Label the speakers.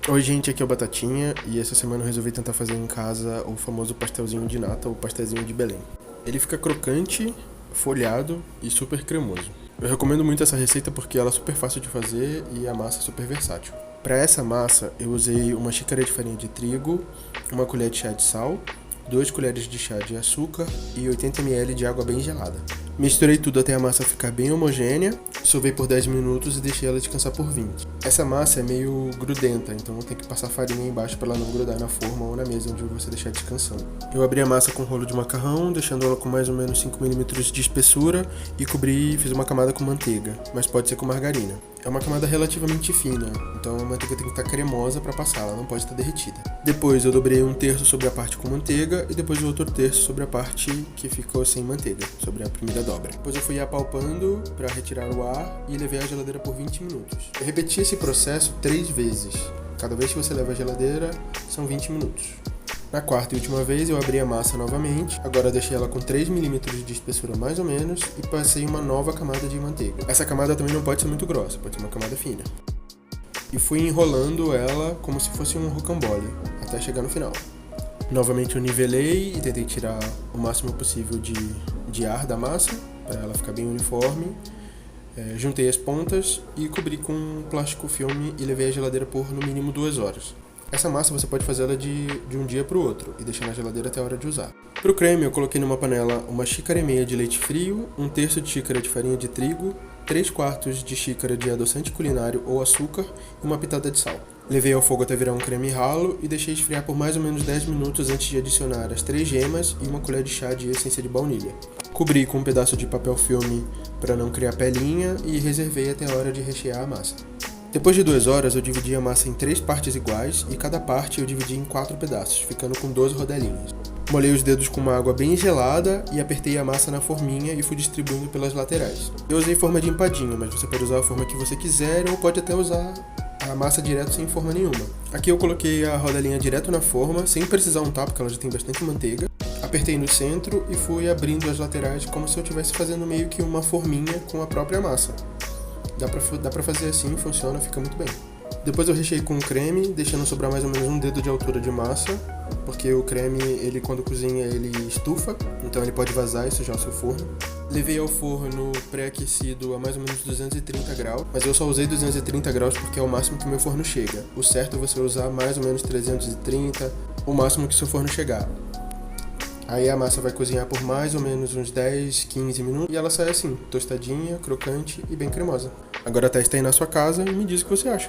Speaker 1: Oi gente, aqui é o Batatinha e essa semana eu resolvi tentar fazer em casa o famoso pastelzinho de nata ou pastelzinho de Belém. Ele fica crocante, folhado e super cremoso. Eu recomendo muito essa receita porque ela é super fácil de fazer e a massa é super versátil. Para essa massa eu usei uma xícara de farinha de trigo, uma colher de chá de sal, 2 colheres de chá de açúcar e 80 ml de água bem gelada. Misturei tudo até a massa ficar bem homogênea, sovei por 10 minutos e deixei ela descansar por 20. Essa massa é meio grudenta, então tem que passar farinha embaixo para ela não grudar na forma ou na mesa onde você deixar descansando. Eu abri a massa com um rolo de macarrão, deixando ela com mais ou menos 5 milímetros de espessura e cobri e fiz uma camada com manteiga, mas pode ser com margarina. É uma camada relativamente fina, então a manteiga tem que estar cremosa para passar, ela não pode estar derretida. Depois eu dobrei um terço sobre a parte com manteiga e depois o outro terço sobre a parte que ficou sem manteiga, sobre a primeira dobra. Depois eu fui apalpando para retirar o ar e levei à geladeira por 20 minutos. Eu repeti esse processo 3 vezes. Cada vez que você leva à geladeira, são 20 minutos. Na quarta e última vez eu abri a massa novamente, agora eu deixei ela com 3 milímetros de espessura mais ou menos e passei uma nova camada de manteiga. Essa camada também não pode ser muito grossa, pode ser uma camada fina. E fui enrolando ela como se fosse um rocambole, até chegar no final. Novamente eu nivelei e tentei tirar o máximo possível de ar da massa, para ela ficar bem uniforme. Juntei as pontas e cobri com plástico filme e levei à geladeira por no mínimo 2 horas. Essa massa você pode fazer ela de um dia para o outro e deixar na geladeira até a hora de usar. Para o creme eu coloquei numa panela 1,5 xícaras de leite frio, 1/3 de xícara de farinha de trigo, 3/4 de xícara de adoçante culinário ou açúcar e uma pitada de sal. Levei ao fogo até virar um creme ralo e deixei esfriar por mais ou menos 10 minutos antes de adicionar as 3 gemas e uma colher de chá de essência de baunilha. Cobri com um pedaço de papel filme para não criar pelinha e reservei até a hora de rechear a massa. Depois de 2 horas eu dividi a massa em 3 partes iguais e cada parte eu dividi em 4 pedaços, ficando com 12 rodelinhas. Molhei os dedos com uma água bem gelada e apertei a massa na forminha e fui distribuindo pelas laterais. Eu usei forma de empadinha, mas você pode usar a forma que você quiser ou pode até usar a massa direto sem forma nenhuma. Aqui eu coloquei a rodelinha direto na forma, sem precisar untar porque ela já tem bastante manteiga. Apertei no centro e fui abrindo as laterais como se eu estivesse fazendo meio que uma forminha com a própria massa. Dá pra fazer assim, funciona, fica muito bem. Depois eu recheei com creme, deixando sobrar mais ou menos um dedo de altura de massa, porque o creme, ele quando cozinha, ele estufa, então ele pode vazar e sujar o seu forno. Levei ao forno pré-aquecido a mais ou menos 230 graus, mas eu só usei 230 graus porque é o máximo que o meu forno chega. O certo é você usar mais ou menos 330, o máximo que seu forno chegar. Aí a massa vai cozinhar por mais ou menos uns 10, 15 minutos e ela sai assim, tostadinha, crocante e bem cremosa. Agora testa aí na sua casa e me diz o que você acha.